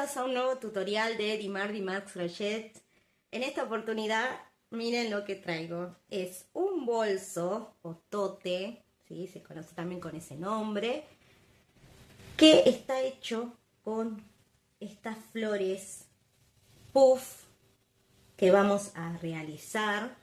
bienvenidos a un nuevo tutorial de Dimarts Crochet. En esta oportunidad, miren lo que traigo. Es un bolso o tote, ¿sí? Se conoce también con ese nombre, que está hecho con estas flores puff que vamos a realizar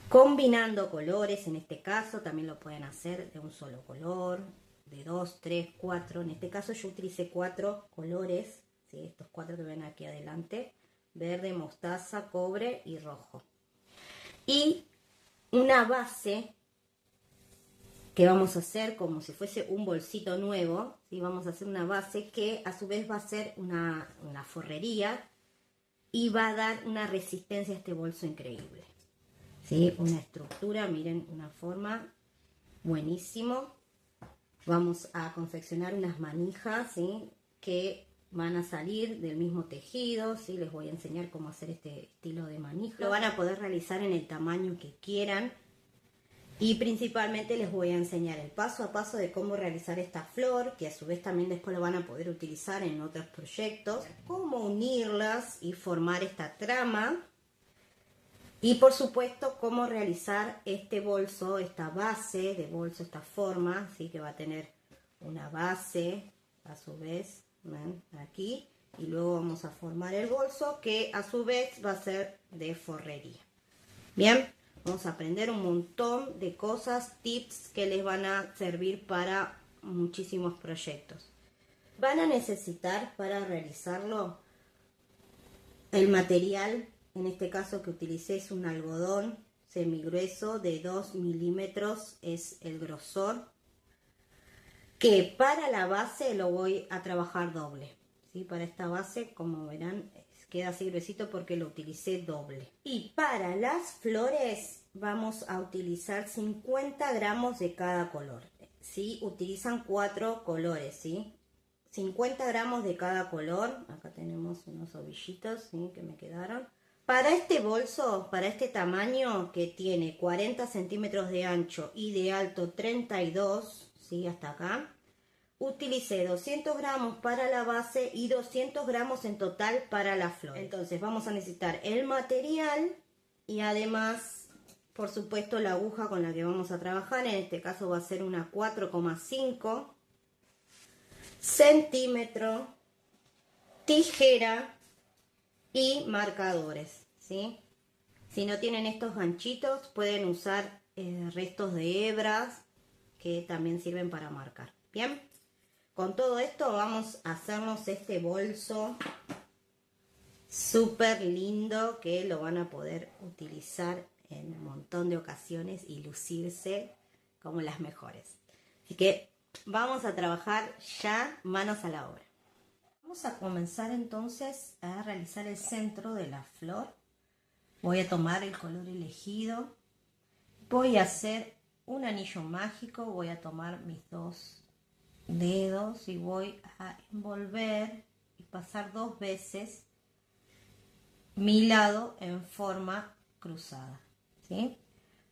combinando colores. En este caso también lo pueden hacer de un solo color, de 2, 3, 4. En este caso yo utilicé 4 colores, ¿sí? Estos 4 que ven aquí adelante: verde, mostaza, cobre y rojo. Y una base que vamos a hacer como si fuese un bolsito nuevo, ¿sí? Vamos a hacer una base que a su vez va a ser una forrería y va a dar una resistencia a este bolso increíble, ¿sí? Una estructura, miren, una forma buenísimo. Vamos a confeccionar unas manijas, ¿sí? Que van a salir del mismo tejido, ¿sí? Les voy a enseñar cómo hacer este estilo de manija. Lo van a poder realizar en el tamaño que quieran. Y principalmente les voy a enseñar el paso a paso de cómo realizar esta flor, que a su vez también después lo van a poder utilizar en otros proyectos. Cómo unirlas y formar esta trama. Y por supuesto cómo realizar este bolso, esta base de bolso, esta forma, ¿sí? Que va a tener una base a su vez, ¿ven? Aquí, y luego vamos a formar el bolso que a su vez va a ser de forrería. Bien, vamos a aprender un montón de cosas, tips que les van a servir para muchísimos proyectos. Van a necesitar para realizarlo el material. En este caso que utilicé es un algodón semigrueso de 2 milímetros, es el grosor, que para la base lo voy a trabajar doble, ¿sí? Para esta base, como verán, queda así gruesito porque lo utilicé doble. Y para las flores vamos a utilizar 50 gramos de cada color, ¿sí? Utilizan 4 colores, ¿sí? 50 gramos de cada color. Acá tenemos unos ovillitos, ¿sí? Que me quedaron. Para este bolso, para este tamaño que tiene 40 centímetros de ancho y de alto 32, ¿sí? Hasta acá, utilicé 200 gramos para la base y 200 gramos en total para la flor. Entonces vamos a necesitar el material y además, por supuesto, la aguja con la que vamos a trabajar. En este caso va a ser una 4,5 centímetros, tijera y marcadores, ¿sí? Si no tienen estos ganchitos, pueden usar restos de hebras que también sirven para marcar. Bien, con todo esto vamos a hacernos este bolso súper lindo que lo van a poder utilizar en un montón de ocasiones y lucirse como las mejores. Así que vamos a trabajar ya, manos a la obra. Vamos a comenzar entonces a realizar el centro de la flor. Voy a tomar el color elegido. Voy a hacer un anillo mágico. Voy a tomar mis 2 dedos y voy a envolver y pasar 2 veces mi lado en forma cruzada, ¿sí?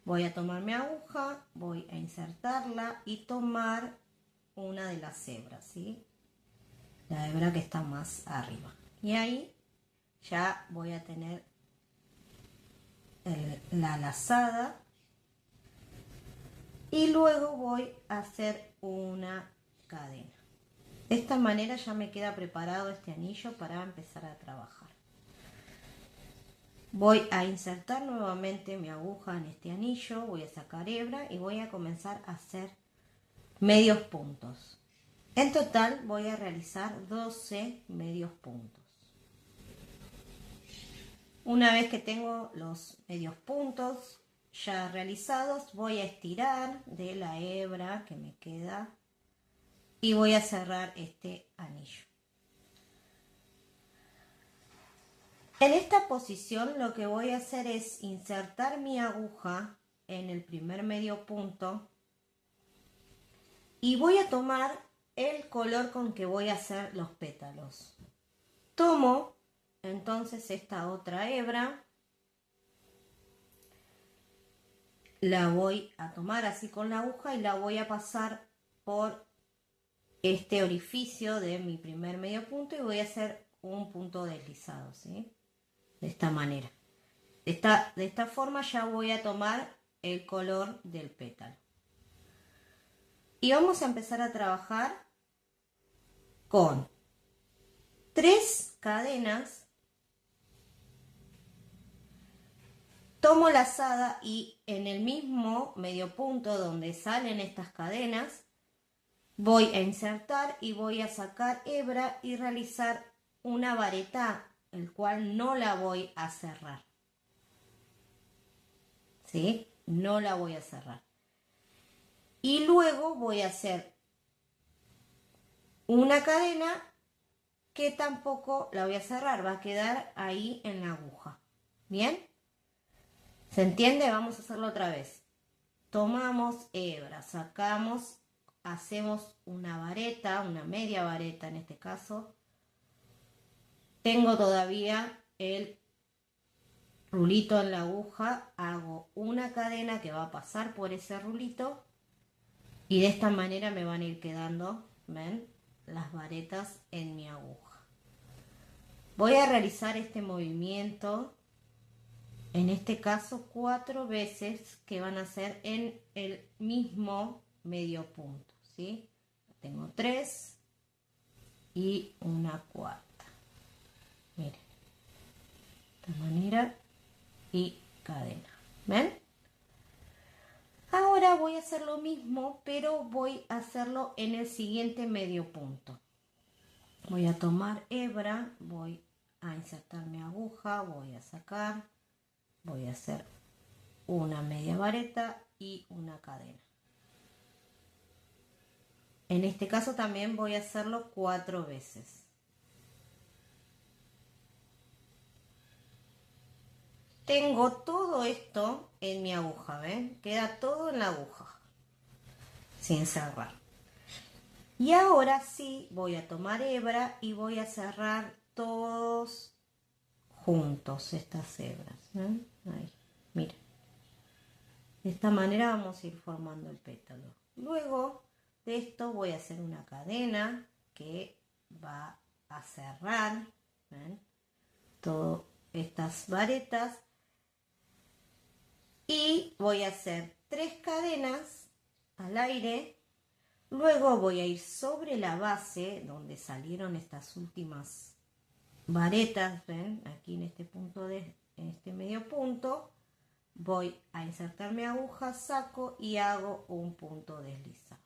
Voy a tomar mi aguja, voy a insertarla y tomar una de las hebras, ¿sí? La hebra que está más arriba. Y ahí ya voy a tener la lazada. Y luego voy a hacer una cadena. De esta manera ya me queda preparado este anillo para empezar a trabajar. Voy a insertar nuevamente mi aguja en este anillo. Voy a sacar hebra y voy a comenzar a hacer medios puntos. En total voy a realizar 12 medios puntos. Una vez que tengo los medios puntos ya realizados, voy a estirar de la hebra que me queda y voy a cerrar este anillo. En esta posición lo que voy a hacer es insertar mi aguja en el primer medio punto y voy a tomar el color con que voy a hacer los pétalos. Tomo entonces esta otra hebra, la voy a tomar así con la aguja y la voy a pasar por este orificio de mi primer medio punto y voy a hacer un punto deslizado, ¿sí? De esta manera. De esta forma ya voy a tomar el color del pétalo. Y vamos a empezar a trabajar con 3 cadenas. Tomo la lazada y en el mismo medio punto donde salen estas cadenas voy a insertar y voy a sacar hebra y realizar una vareta, el cual no la voy a cerrar. ¿Sí? No la voy a cerrar. Y luego voy a hacer una cadena que tampoco la voy a cerrar, va a quedar ahí en la aguja. ¿Bien? ¿Se entiende? Vamos a hacerlo otra vez. Tomamos hebra, sacamos, hacemos una vareta, una media vareta en este caso. Tengo todavía el rulito en la aguja, hago una cadena que va a pasar por ese rulito y de esta manera me van a ir quedando, ¿ven?, las varetas en mi aguja. Voy a realizar este movimiento, en este caso 4 veces, que van a ser en el mismo medio punto, ¿sí? Tengo 3 y una cuarta. Miren, de esta manera y cadena. ¿Ven? Ahora voy a hacer lo mismo, pero voy a hacerlo en el siguiente medio punto. Voy a tomar hebra, voy a insertar mi aguja, voy a sacar, voy a hacer una media vareta y una cadena. En este caso también voy a hacerlo 4 veces. Tengo todo esto en mi aguja, ¿ven? Queda todo en la aguja, sin cerrar. Y ahora sí voy a tomar hebra y voy a cerrar todos juntos estas hebras, ¿ven? Ahí, miren. De esta manera vamos a ir formando el pétalo. Luego de esto voy a hacer una cadena que va a cerrar, ¿ven?, todas estas varetas. Y voy a hacer 3 cadenas al aire. Luego voy a ir sobre la base donde salieron estas últimas varetas, ven, aquí en este punto en este medio punto, voy a insertar mi aguja, saco y hago un punto deslizado.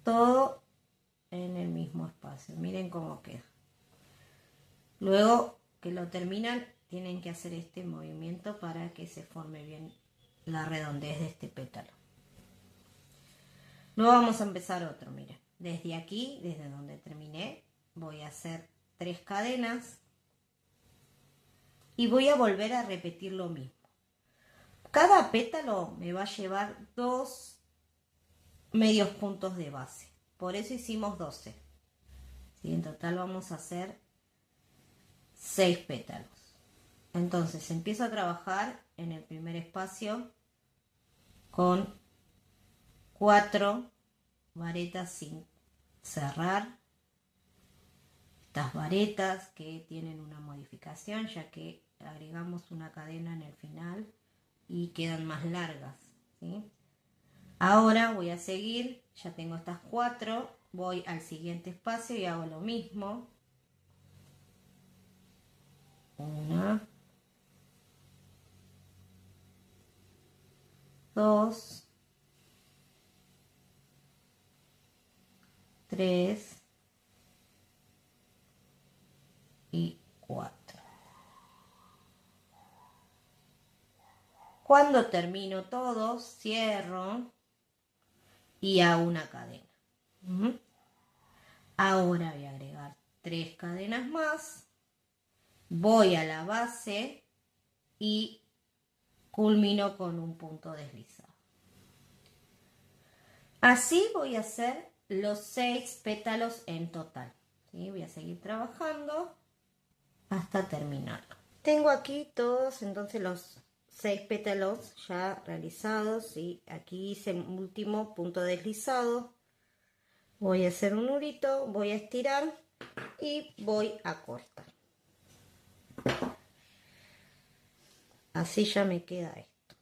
Todo en el mismo espacio. Miren cómo queda. Luego que lo terminan, tienen que hacer este movimiento para que se forme bien la redondez de este pétalo. Luego vamos a empezar otro, miren. Desde aquí, desde donde terminé, voy a hacer 3 cadenas y voy a volver a repetir lo mismo. Cada pétalo me va a llevar 2 medios puntos de base. Por eso hicimos 12. ¿Sí? En total vamos a hacer 6 pétalos. Entonces empiezo a trabajar en el primer espacio con 4 varetas sin cerrar. Estas varetas que tienen una modificación, ya que agregamos una cadena en el final y quedan más largas, ¿sí? Ahora voy a seguir, ya tengo estas 4, voy al siguiente espacio y hago lo mismo. 1, 2, 3 y 4. Cuando termino todo, cierro y hago una cadena. Ahora voy a agregar 3 cadenas más, voy a la base y culmino con un punto deslizado. Así voy a hacer los 6 pétalos en total, ¿sí? Voy a seguir trabajando hasta terminarlo. Tengo aquí todos entonces los 6 pétalos ya realizados, y aquí hice el último punto deslizado. Voy a hacer un nudito, voy a estirar y voy a cortar. Así ya me queda esto.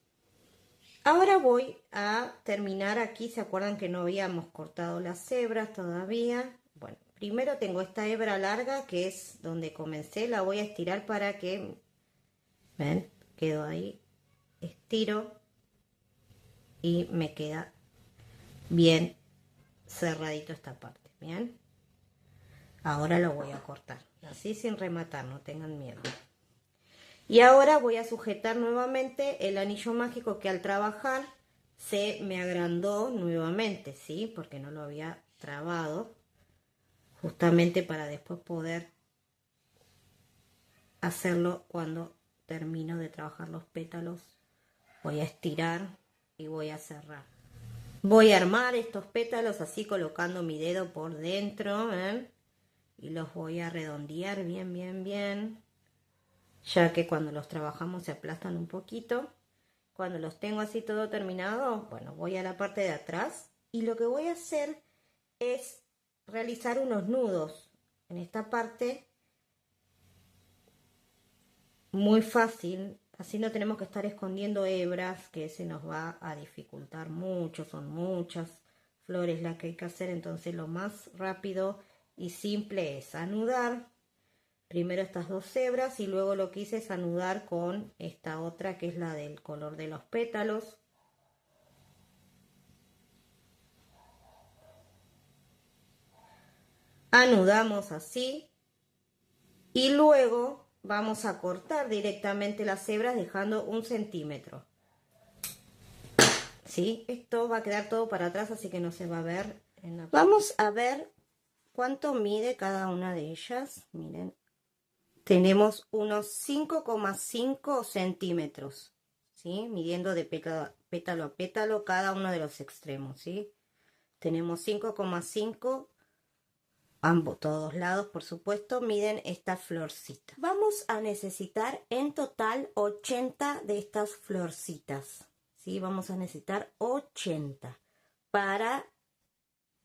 Ahora voy a terminar aquí. ¿Se acuerdan que no habíamos cortado las hebras todavía? Bueno, primero tengo esta hebra larga que es donde comencé. La voy a estirar para que... ¿Ven? Quedo ahí. Estiro. Y me queda bien cerradito esta parte. Bien. Ahora lo voy a cortar. Así sin rematar, no tengan miedo. Y ahora voy a sujetar nuevamente el anillo mágico que al trabajar se me agrandó nuevamente, ¿sí? Porque no lo había trabado. Justamente para después poder hacerlo cuando termino de trabajar los pétalos. Voy a estirar y voy a cerrar. Voy a armar estos pétalos así colocando mi dedo por dentro, ¿eh? Y los voy a redondear bien, bien, bien. Ya que cuando los trabajamos se aplastan un poquito. Cuando los tengo así todo terminado, bueno, voy a la parte de atrás y lo que voy a hacer es realizar unos nudos en esta parte. Muy fácil, así no tenemos que estar escondiendo hebras, que se nos va a dificultar mucho, son muchas flores las que hay que hacer, entonces lo más rápido y simple es anudar primero estas dos hebras y luego lo que hice es anudar con esta otra que es la del color de los pétalos. Anudamos así y luego vamos a cortar directamente las hebras dejando 1 centímetro. ¿Sí? Esto va a quedar todo para atrás, así que no se va a ver. Vamos a ver cuánto mide cada una de ellas. Miren, tenemos unos 5,5 centímetros, ¿sí? Midiendo de pétalo a pétalo cada uno de los extremos, ¿sí? Tenemos 5,5, ambos, todos lados, por supuesto, miden esta florcita. Vamos a necesitar en total 80 de estas florcitas, ¿sí? Vamos a necesitar 80 para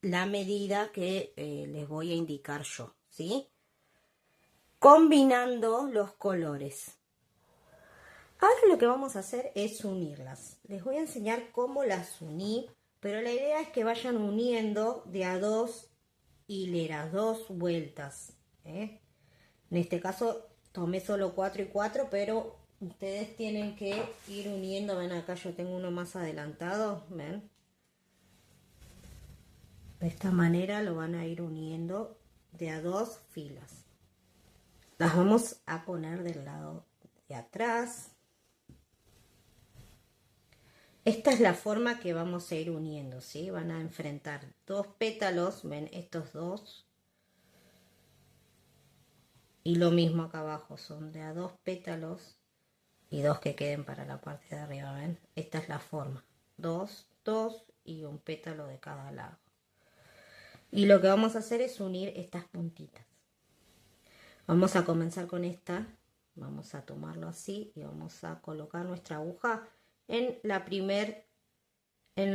la medida que les voy a indicar yo, ¿sí? Combinando los colores. Ahora lo que vamos a hacer es unirlas. Les voy a enseñar cómo las uní, pero la idea es que vayan uniendo de a 2 hileras, 2 vueltas, ¿eh? En este caso tomé solo 4 y 4, pero ustedes tienen que ir uniendo. Ven acá, yo tengo uno más adelantado, ven. De esta manera lo van a ir uniendo de a 2 filas. Las vamos a poner del lado de atrás. Esta es la forma que vamos a ir uniendo, ¿sí? Van a enfrentar 2 pétalos, ven estos dos. Y lo mismo acá abajo, son de a 2 pétalos y 2 que queden para la parte de arriba, ven. Esta es la forma, 2, 2 y un pétalo de cada lado. Y lo que vamos a hacer es unir estas puntitas. Vamos a comenzar con esta, vamos a tomarlo así y vamos a colocar nuestra aguja en el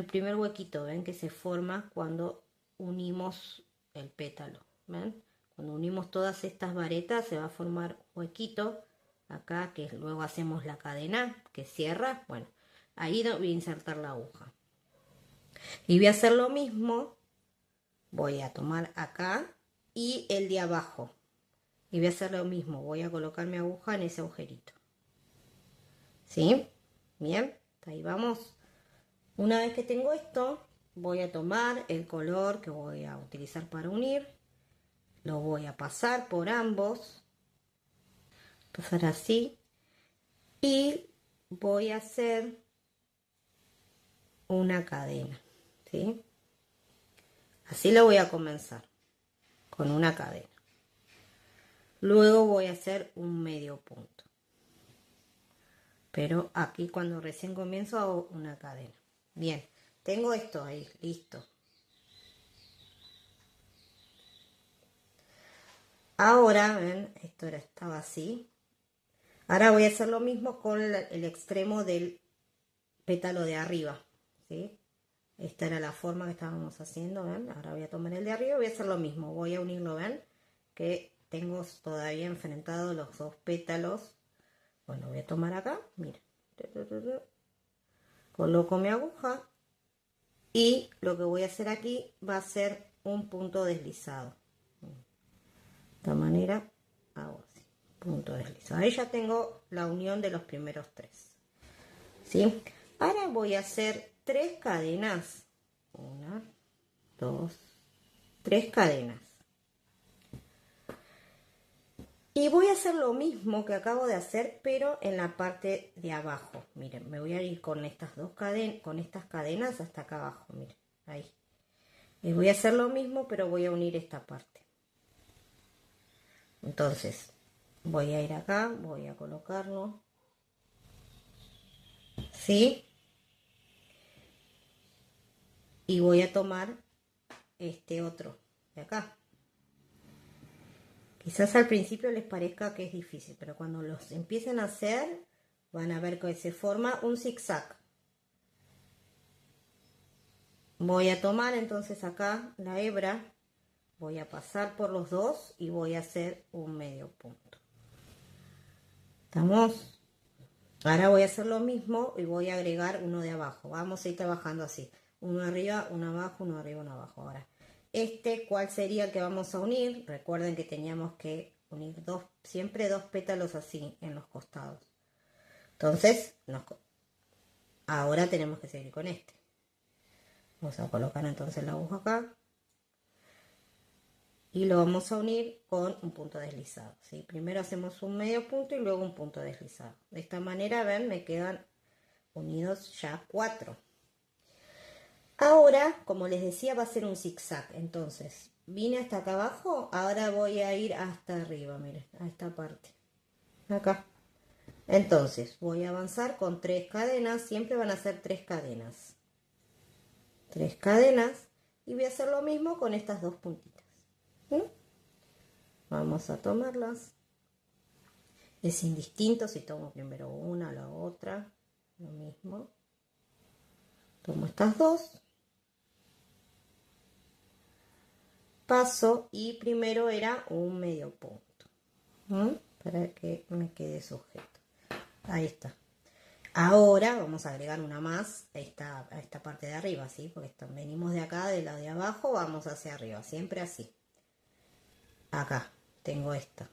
primer huequito, ven, que se forma cuando unimos el pétalo, ven. Cuando unimos todas estas varetas se va a formar un huequito acá, que luego hacemos la cadena que cierra. Bueno, ahí voy a insertar la aguja y voy a hacer lo mismo. Voy a tomar acá y el de abajo y voy a hacer lo mismo, voy a colocar mi aguja en ese agujerito, ¿sí? Bien, ahí vamos. Una vez que tengo esto, voy a tomar el color que voy a utilizar para unir, lo voy a pasar por ambos, pasar así, y voy a hacer una cadena, ¿sí? Así lo voy a comenzar, con una cadena. Luego voy a hacer un medio punto. Pero aquí cuando recién comienzo hago una cadena. Bien, tengo esto ahí, listo. Ahora, ven, esto estaba así. Ahora voy a hacer lo mismo con el extremo del pétalo de arriba, ¿sí? Esta era la forma que estábamos haciendo, ¿ven? Ahora voy a tomar el de arriba y voy a hacer lo mismo. Voy a unirlo, ¿ven? Que tengo todavía enfrentado los dos pétalos. Bueno, voy a tomar acá, mira. Coloco mi aguja y lo que voy a hacer aquí va a ser un punto deslizado. De esta manera hago así, punto deslizado. Ahí ya tengo la unión de los primeros tres. ¿Sí? Ahora voy a hacer 3 cadenas. 1, 2, 3 cadenas. Y voy a hacer lo mismo que acabo de hacer, pero en la parte de abajo. Miren, me voy a ir con estas dos cadenas, con estas cadenas hasta acá abajo. Miren, ahí. Y voy a hacer lo mismo, pero voy a unir esta parte. Entonces, voy a ir acá, voy a colocarlo. ¿Sí? Y voy a tomar este otro de acá. Quizás al principio les parezca que es difícil, pero cuando los empiecen a hacer, van a ver que se forma un zigzag. Voy a tomar entonces acá la hebra, voy a pasar por los dos y voy a hacer un medio punto. ¿Estamos? Ahora voy a hacer lo mismo y voy a agregar uno de abajo. Vamos a ir trabajando así. Uno arriba, uno abajo, uno arriba, uno abajo. Ahora, ¿cuál sería el que vamos a unir? Recuerden que teníamos que unir siempre dos pétalos así en los costados. Entonces, ahora tenemos que seguir con este. Vamos a colocar entonces la aguja acá. Y lo vamos a unir con un punto deslizado, ¿sí? Primero hacemos un medio punto y luego un punto deslizado. De esta manera, ven, me quedan unidos ya 4. Ahora, como les decía, va a ser un zigzag. Entonces, vine hasta acá abajo, ahora voy a ir hasta arriba, miren, a esta parte. Acá. Entonces, voy a avanzar con 3 cadenas, siempre van a ser 3 cadenas. 3 cadenas y voy a hacer lo mismo con estas dos puntitas. ¿Sí? Vamos a tomarlas. Es indistinto si tomo primero una o la otra. Lo mismo. Tomo estas dos. Paso y primero era un medio punto. Para que me quede sujeto. Ahí está. Ahora vamos a agregar una más a esta parte de arriba, ¿sí? Porque venimos de acá, de la de abajo, vamos hacia arriba. Siempre así. Acá tengo esta.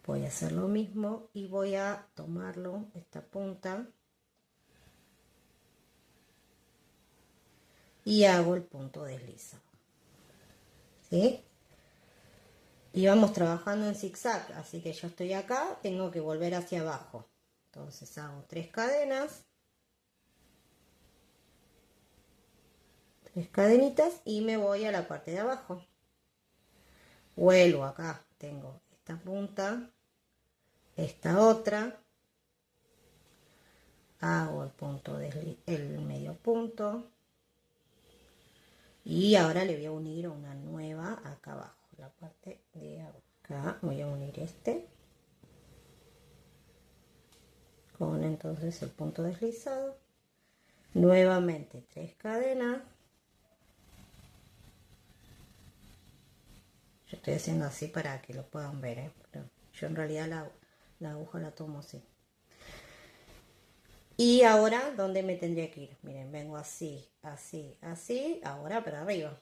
Voy a hacer lo mismo y voy a tomarlo, esta punta, y hago el punto deslizado. ¿Sí? Y vamos trabajando en zigzag, así que yo estoy acá, tengo que volver hacia abajo. Entonces hago 3 cadenas, 3 cadenitas y me voy a la parte de abajo. Vuelvo acá, tengo esta punta, esta otra, hago el punto el medio punto y ahora le voy a unir una nueva acá abajo, la parte de abajo. Acá voy a unir con entonces el punto deslizado, nuevamente 3 cadenas. Yo estoy haciendo así para que lo puedan ver, pero yo en realidad la aguja la tomo así. Y ahora, ¿dónde me tendría que ir? Miren, vengo así, así, así, ahora para arriba.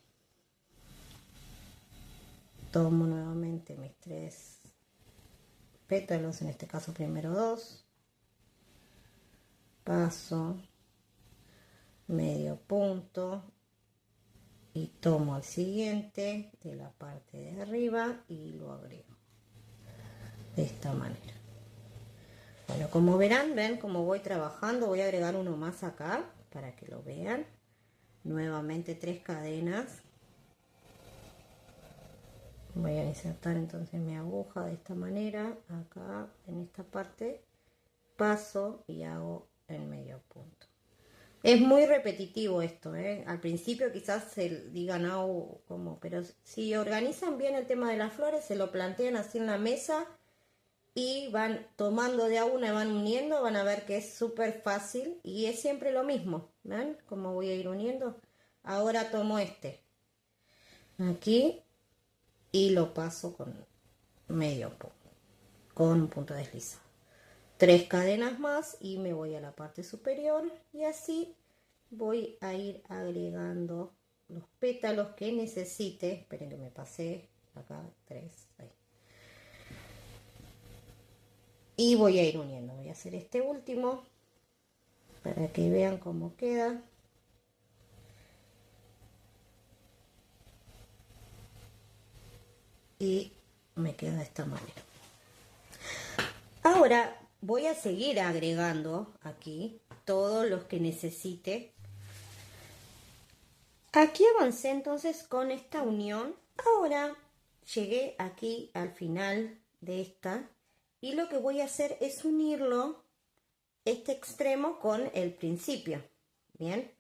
Tomo nuevamente mis 3 pétalos, en este caso primero 2. Paso, medio punto y tomo el siguiente de la parte de arriba y lo agrego de esta manera. Bueno, como verán, ven cómo voy trabajando. Voy a agregar uno más acá para que lo vean. Nuevamente 3 cadenas. Voy a insertar entonces mi aguja de esta manera. Acá en esta parte paso y hago el medio punto. Es muy repetitivo esto, ¿eh? Al principio quizás se digan, no, ¿cómo? Pero si organizan bien el tema de las flores, se lo plantean así en la mesa y van tomando de a una y van uniendo, van a ver que es súper fácil y es siempre lo mismo. ¿Ven cómo voy a ir uniendo? Ahora tomo este aquí y lo paso con medio punto, con un punto deslizado. 3 cadenas más y me voy a la parte superior y así voy a ir agregando los pétalos que necesite. Esperen que me pasé acá, 3, ahí. Y voy a ir uniendo, voy a hacer este último para que vean cómo queda. Y me queda de esta manera. Ahora voy a seguir agregando aquí todos los que necesite. Aquí avancé entonces con esta unión. Ahora llegué aquí al final de esta y lo que voy a hacer es unirlo, este extremo, con el principio. Bien,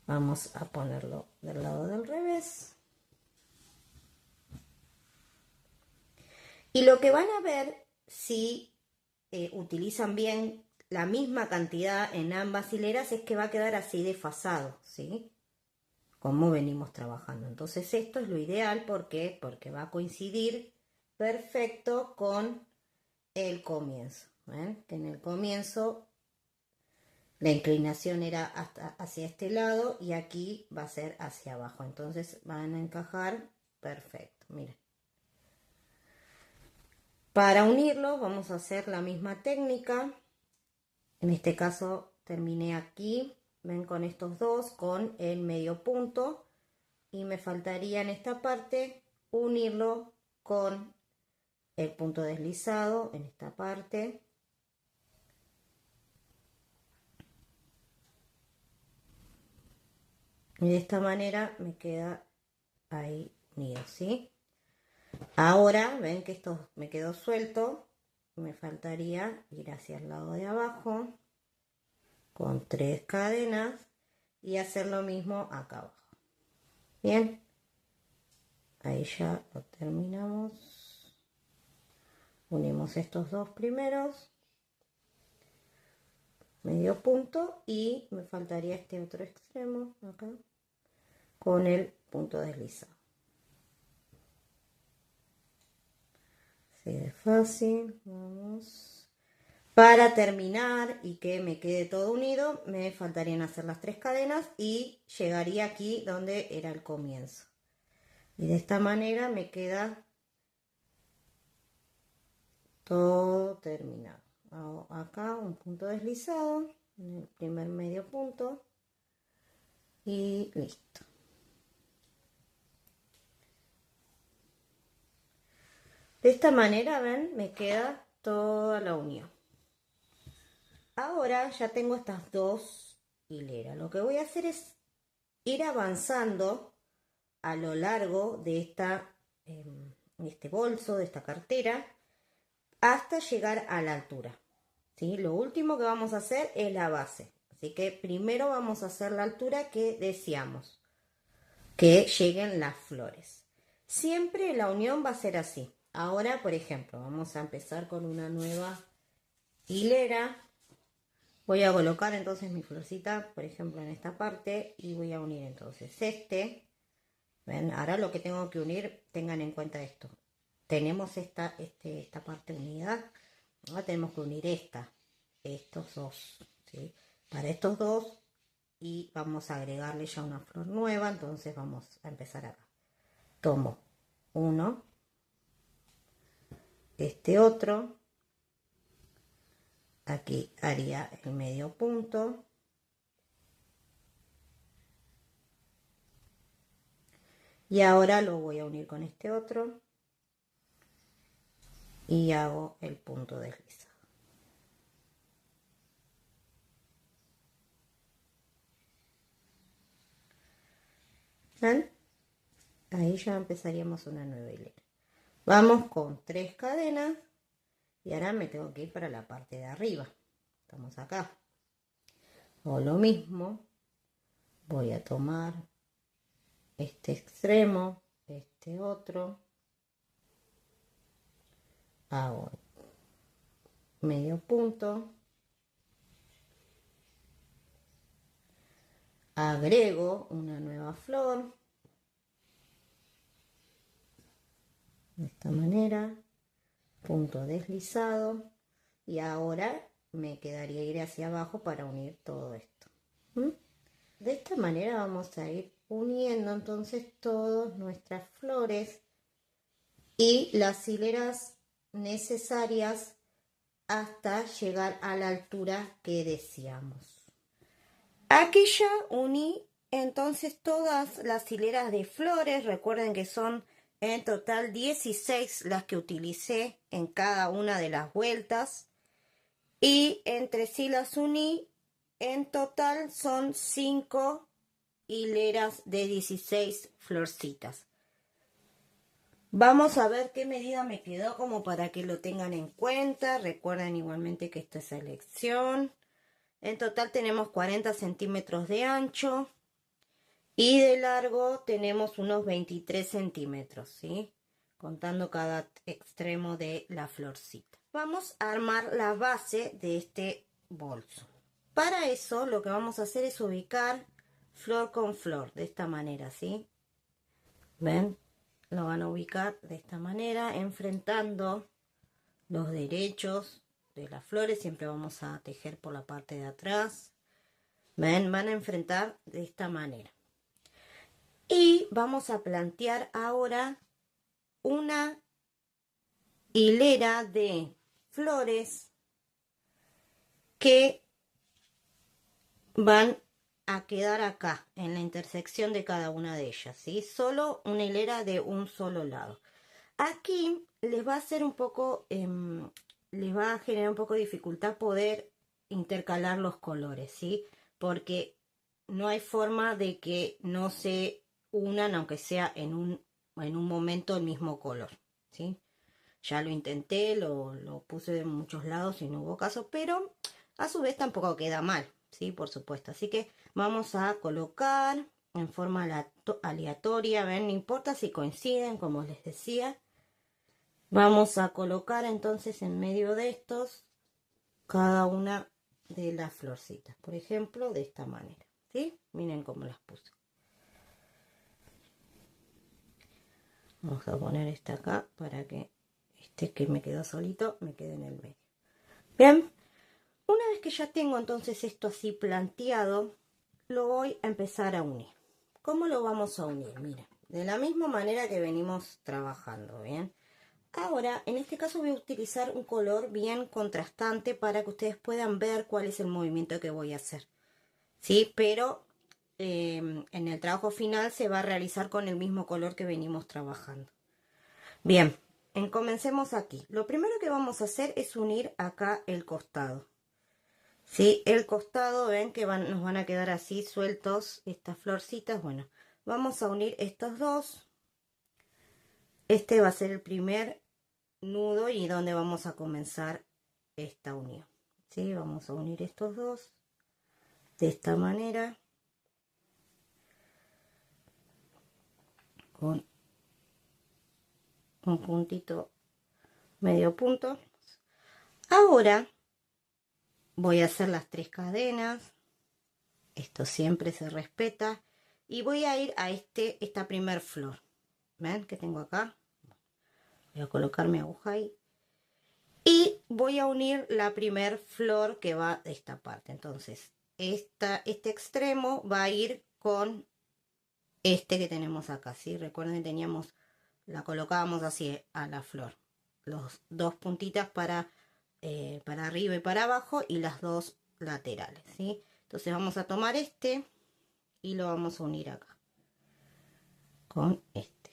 vamos a ponerlo del lado del revés. Y lo que van a ver, si utilizan bien la misma cantidad en ambas hileras, es que va a quedar así desfasado, ¿sí? Como venimos trabajando. Entonces esto es lo ideal, ¿por qué? Porque va a coincidir perfecto con el comienzo. ¿Ven? Que en el comienzo la inclinación era hacia este lado y aquí va a ser hacia abajo. Entonces van a encajar perfecto. Miren. Para unirlo vamos a hacer la misma técnica. En este caso terminé aquí, ven, con estos dos, con el medio punto, y me faltaría en esta parte unirlo con el punto deslizado en esta parte. Y de esta manera me queda ahí unido, ¿sí? Ahora ven que esto me quedó suelto, me faltaría ir hacia el lado de abajo con 3 cadenas y hacer lo mismo acá abajo. Bien, ahí ya lo terminamos. Unimos estos dos primeros, medio punto, y me faltaría este otro extremo acá con el punto deslizado. Así de fácil. Vamos. Para terminar y que me quede todo unido, me faltarían hacer las 3 cadenas y llegaría aquí donde era el comienzo. Y de esta manera me queda todo terminado. Hago acá un punto deslizado en el primer medio punto y listo. De esta manera, ven, me queda toda la unión. Ahora ya tengo estas dos hileras. Lo que voy a hacer es ir avanzando a lo largo de este bolso, de esta cartera, hasta llegar a la altura. ¿Sí? Lo último que vamos a hacer es la base. Así que primero vamos a hacer la altura que deseamos, que lleguen las flores. Siempre la unión va a ser así. Ahora, por ejemplo, vamos a empezar con una nueva hilera. Voy a colocar entonces mi florcita, por ejemplo, en esta parte y voy a unir entonces este. ¿Ven? Ahora lo que tengo que unir, tengan en cuenta esto. Tenemos esta parte unida. Ahora tenemos que unir estos dos, ¿sí? Para estos dos, y vamos a agregarle ya una flor nueva. Entonces vamos a empezar acá. Tomo uno, este otro, aquí haría el medio punto, y ahora lo voy a unir con este otro y hago el punto deslizado. ¿Ven? Ahí ya empezaríamos una nueva hilera. Vamos con 3 cadenas y ahora me tengo que ir para la parte de arriba. Estamos acá. O lo mismo, voy a tomar este extremo, este otro, hago medio punto, agrego una nueva flor de esta manera, punto deslizado, y ahora me quedaría ir hacia abajo para unir todo esto. De esta manera vamos a ir uniendo entonces todas nuestras flores y las hileras necesarias hasta llegar a la altura que deseamos. Aquí ya uní entonces todas las hileras de flores. Recuerden que son en total 16 las que utilicé en cada una de las vueltas. Y entre sí las uní. En total son 5 hileras de 16 florcitas. Vamos a ver qué medida me quedó como para que lo tengan en cuenta. Recuerden igualmente que esto es elección. En total tenemos 40 centímetros de ancho y de largo tenemos unos 23 centímetros, ¿sí? Contando cada extremo de la florcita. Vamos a armar la base de este bolso. Para eso lo que vamos a hacer es ubicar flor con flor, de esta manera, ¿sí? ¿Ven? Lo van a ubicar de esta manera, enfrentando los derechos de las flores. Siempre vamos a tejer por la parte de atrás. ¿Ven? Van a enfrentar de esta manera. Y vamos a plantear ahora una hilera de flores que van a quedar acá, en la intersección de cada una de ellas, ¿sí? Solo una hilera de un solo lado. Aquí les va a hacer un poco, les va a generar un poco de dificultad poder intercalar los colores, ¿sí? Porque no hay forma de que no se unan, aunque sea en un momento el mismo color, ¿sí? Ya lo intenté, lo puse de muchos lados y no hubo caso, pero a su vez tampoco queda mal, ¿sí? Por supuesto. Así que vamos a colocar en forma aleatoria, ¿ven? No importa si coinciden, como les decía. Vamos a colocar entonces en medio de estos cada una de las florcitas. Por ejemplo, de esta manera, ¿sí? Miren cómo las puse. Vamos a poner esta acá para que este que me quedó solito me quede en el medio. Bien, una vez que ya tengo entonces esto así planteado, lo voy a empezar a unir. ¿Cómo lo vamos a unir? Mira, de la misma manera que venimos trabajando, ¿bien? Ahora, en este caso voy a utilizar un color bien contrastante para que ustedes puedan ver cuál es el movimiento que voy a hacer, ¿sí? Pero en el trabajo final se va a realizar con el mismo color que venimos trabajando. Bien, comencemos aquí. Lo primero que vamos a hacer es unir acá el costado. ¿Sí? El costado, ven que nos van a quedar así sueltos estas florcitas. Bueno, vamos a unir estos dos. Este va a ser el primer nudo y donde vamos a comenzar esta unión. ¿Sí? Vamos a unir estos dos de esta manera. Con un puntito, medio punto. Ahora voy a hacer las 3 cadenas. Esto siempre se respeta. Y voy a ir a esta primer flor. ¿Ven que tengo acá? Voy a colocar mi aguja ahí. Y voy a unir la primer flor que va de esta parte. Entonces, este extremo va a ir con este que tenemos acá, ¿sí? Recuerden que teníamos, la colocábamos así a la flor. Los dos puntitas para arriba y para abajo y las dos laterales, ¿sí? Entonces vamos a tomar este y lo vamos a unir acá con este.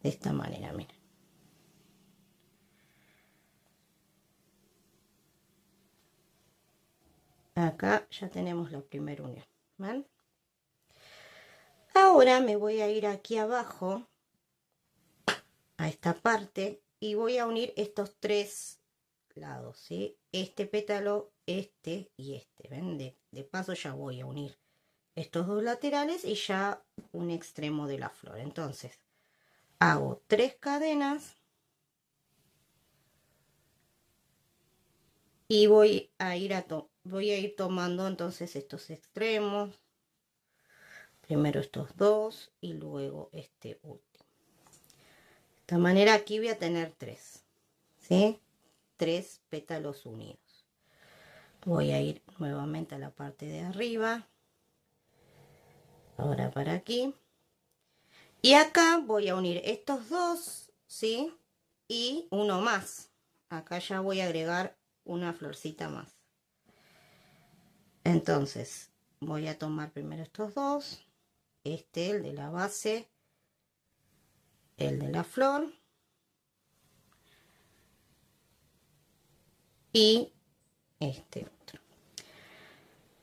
De esta manera, miren. Acá ya tenemos la primera unión, ¿ven? Ahora me voy a ir aquí abajo a esta parte y voy a unir estos 3 lados, ¿sí? Este pétalo, este y este, ¿ven? De paso ya voy a unir estos dos laterales y ya un extremo de la flor. Entonces hago 3 cadenas Y voy a ir tomando entonces estos extremos. Primero estos dos y luego este último. De esta manera aquí voy a tener 3, ¿sí? 3 pétalos unidos. Voy a ir nuevamente a la parte de arriba. Ahora para aquí. Y acá voy a unir estos dos, ¿sí? Y uno más. Acá ya voy a agregar una florcita más. Entonces, voy a tomar primero estos dos. El de la base. El de la flor. Y este otro.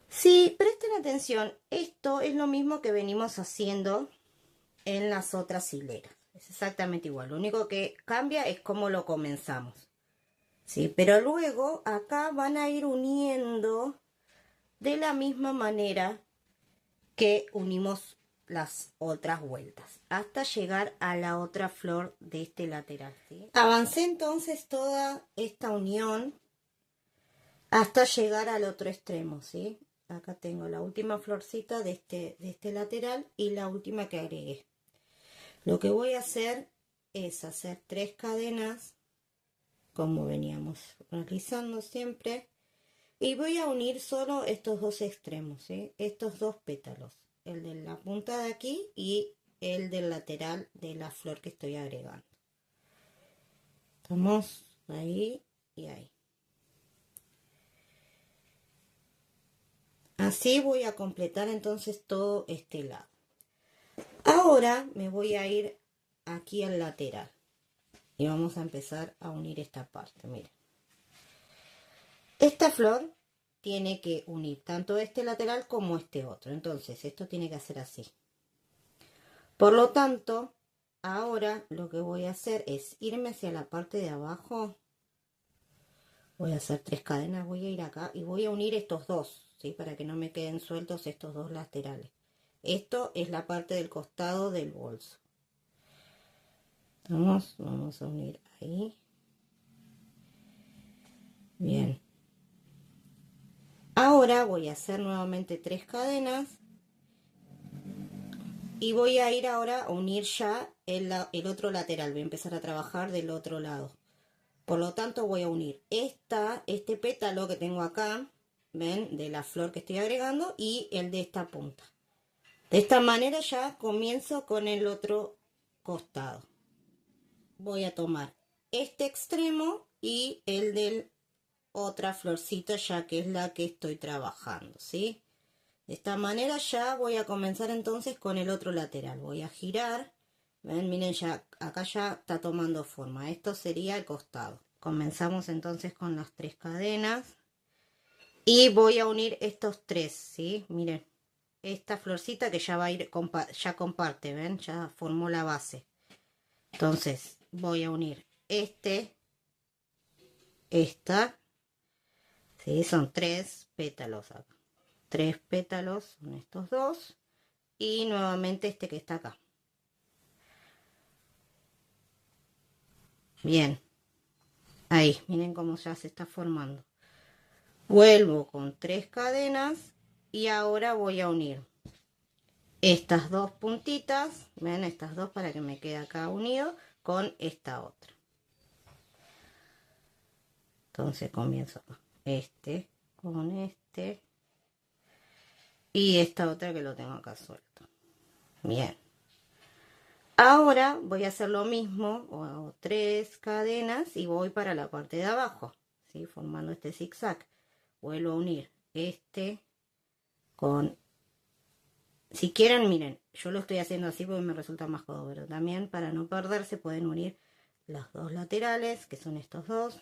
Si presten atención, esto es lo mismo que venimos haciendo en las otras hileras. Es exactamente igual. Lo único que cambia es cómo lo comenzamos. Sí, pero luego acá van a ir uniendo de la misma manera que unimos las otras vueltas hasta llegar a la otra flor de este lateral, ¿sí? Avancé entonces toda esta unión hasta llegar al otro extremo, ¿sí? Acá tengo la última florcita de este lateral y la última que agregué. Lo que voy a hacer es hacer 3 cadenas como veníamos realizando siempre. Y voy a unir solo estos dos extremos, ¿sí? Estos dos pétalos. El de la punta de aquí y el del lateral de la flor que estoy agregando. Estamos ahí y ahí. Así voy a completar entonces todo este lado. Ahora me voy a ir aquí al lateral. Y vamos a empezar a unir esta parte, miren. Esta flor tiene que unir tanto este lateral como este otro. Entonces, esto tiene que hacer así. Por lo tanto, ahora lo que voy a hacer es irme hacia la parte de abajo. Voy a hacer 3 cadenas, voy a ir acá y voy a unir estos dos, ¿sí? Para que no me queden sueltos estos dos laterales. Esto es la parte del costado del bolso. Vamos a unir ahí. Bien. Ahora voy a hacer nuevamente 3 cadenas. Y voy a ir ahora a unir ya el otro lateral. Voy a empezar a trabajar del otro lado. Por lo tanto voy a unir este pétalo que tengo acá, ven, de la flor que estoy agregando y el de esta punta. De esta manera ya comienzo con el otro costado. Voy a tomar este extremo y el de otra florcita ya que es la que estoy trabajando, ¿sí? De esta manera ya voy a comenzar entonces con el otro lateral. Voy a girar. ¿Ven? Miren, ya acá ya está tomando forma. Esto sería el costado. Comenzamos entonces con las 3 cadenas. Y voy a unir estos 3, ¿sí? Miren, esta florcita que ya va a ir, ya comparte, ¿ven? Ya formó la base. Entonces voy a unir esta. ¿Sí? Son 3 pétalos acá. 3 pétalos son estos dos. Y nuevamente este que está acá. Bien, ahí, miren cómo ya se está formando. Vuelvo con 3 cadenas y ahora voy a unir estas dos puntitas, ven, estas dos para que me quede acá unido con esta otra. Entonces comienzo con este y esta otra que lo tengo acá suelto. Bien. Ahora voy a hacer lo mismo, o hago 3 cadenas y voy para la parte de abajo, ¿sí? Formando este zigzag. Vuelvo a unir este con... Si quieren, miren, yo lo estoy haciendo así porque me resulta más cómodo, pero también para no perderse pueden unir los dos laterales, que son estos dos.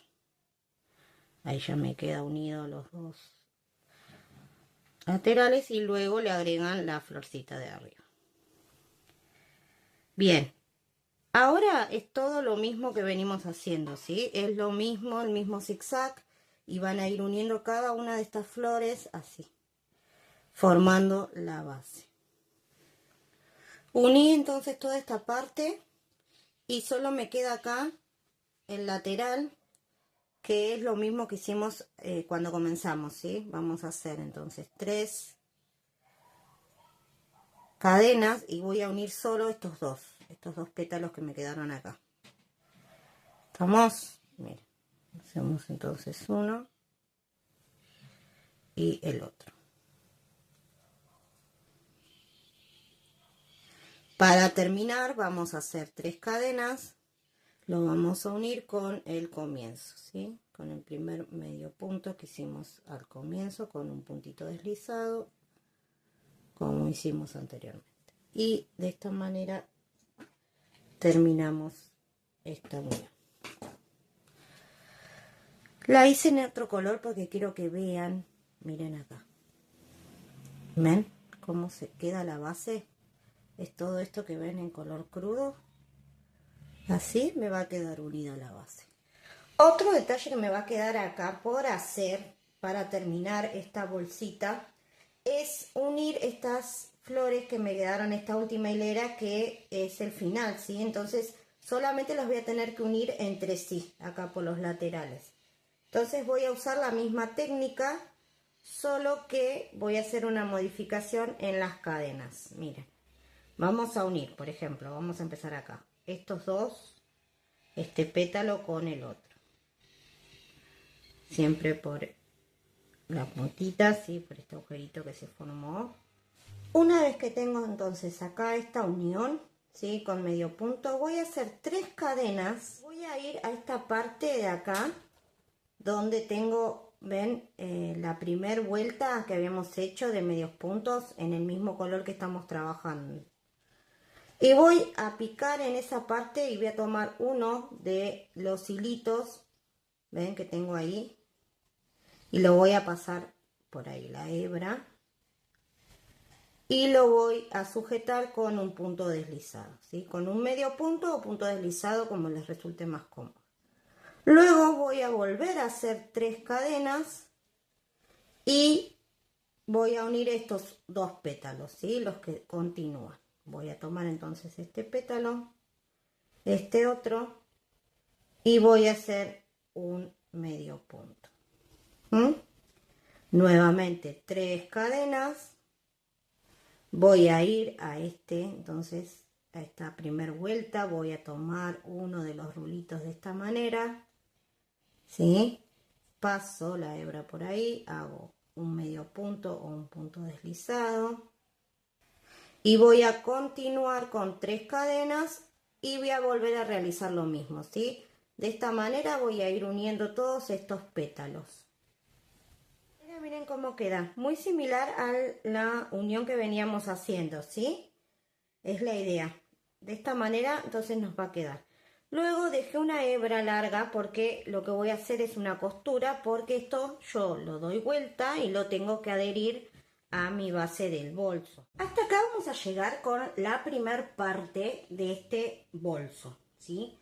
Ahí ya me queda unido los dos laterales y luego le agregan la florcita de arriba. Bien, ahora es todo lo mismo que venimos haciendo, ¿sí? Es lo mismo, el mismo zigzag y van a ir uniendo cada una de estas flores así, formando la base. Uní entonces toda esta parte y solo me queda acá el lateral que es lo mismo que hicimos cuando comenzamos, ¿sí? Vamos a hacer entonces 3 cadenas y voy a unir solo estos dos pétalos que me quedaron acá. ¿Estamos? Miren, hacemos entonces uno y el otro. Para terminar vamos a hacer 3 cadenas, lo vamos a unir con el comienzo, ¿sí? Con el primer medio punto que hicimos al comienzo con un puntito deslizado, como hicimos anteriormente. Y de esta manera terminamos esta unión. La hice en otro color porque quiero que vean, miren acá. ¿Ven cómo se queda la base? Es todo esto que ven en color crudo. Así me va a quedar unida la base. Otro detalle que me va a quedar acá por hacer para terminar esta bolsita es unir estas flores que me quedaron, esta última hilera que es el final, ¿sí? Entonces solamente las voy a tener que unir entre sí, acá por los laterales. Entonces voy a usar la misma técnica, solo que voy a hacer una modificación en las cadenas. Miren, vamos a unir, por ejemplo, vamos a empezar acá. Estos dos, este pétalo con el otro. Siempre por la puntita, ¿sí? Por este agujerito que se formó. Una vez que tengo entonces acá esta unión, ¿sí? Con medio punto, voy a hacer 3 cadenas. Voy a ir a esta parte de acá, donde tengo, ven, la primer vuelta que habíamos hecho de medios puntos en el mismo color que estamos trabajando. Y voy a picar en esa parte y voy a tomar uno de los hilitos, ven, que tengo ahí, y lo voy a pasar por ahí, la hebra, y lo voy a sujetar con un punto deslizado, ¿sí? Con un medio punto o punto deslizado, como les resulte más cómodo. Luego voy a volver a hacer 3 cadenas y voy a unir estos 2 pétalos, ¿sí? Los que continúan. Voy a tomar entonces este pétalo, este otro, y voy a hacer un medio punto. Nuevamente 3 cadenas. Voy a ir a entonces a esta primera vuelta, voy a tomar uno de los rulitos de esta manera, ¿sí? Paso la hebra por ahí, hago un medio punto o un punto deslizado y voy a continuar con 3 cadenas y voy a volver a realizar lo mismo, ¿sí? De esta manera voy a ir uniendo todos estos pétalos. Miren cómo queda, muy similar a la unión que veníamos haciendo, ¿sí? Es la idea. De esta manera entonces nos va a quedar. Luego dejé una hebra larga porque lo que voy a hacer es una costura, porque esto yo lo doy vuelta y lo tengo que adherir a mi base del bolso. Hasta acá vamos a llegar con la primer parte de este bolso, ¿sí?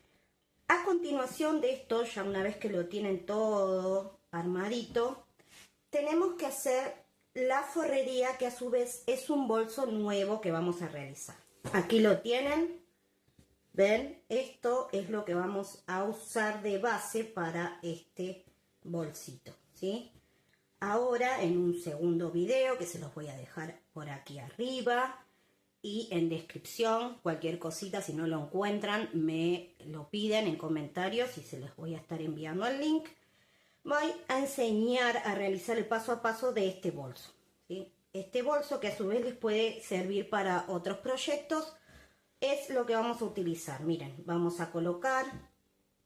A continuación de esto, ya una vez que lo tienen todo armadito, tenemos que hacer la forrería, que a su vez es un bolso nuevo que vamos a realizar. Aquí lo tienen, ven, esto es lo que vamos a usar de base para este bolsito, ¿sí? Ahora en un segundo video, que se los voy a dejar por aquí arriba y en descripción, cualquier cosita, si no lo encuentran, me lo piden en comentarios y se les voy a estar enviando el link. Voy a enseñar a realizar el paso a paso de este bolso, ¿sí? Este bolso, que a su vez les puede servir para otros proyectos, es lo que vamos a utilizar. Miren, vamos a colocar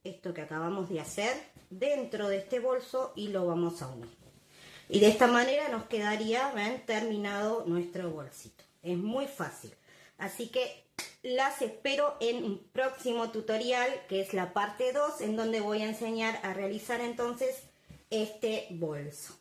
esto que acabamos de hacer dentro de este bolso y lo vamos a unir. Y de esta manera nos quedaría, ¿ven?, terminado nuestro bolsito. Es muy fácil. Así que las espero en un próximo tutorial, que es la parte 2, en donde voy a enseñar a realizar entonces este bolso.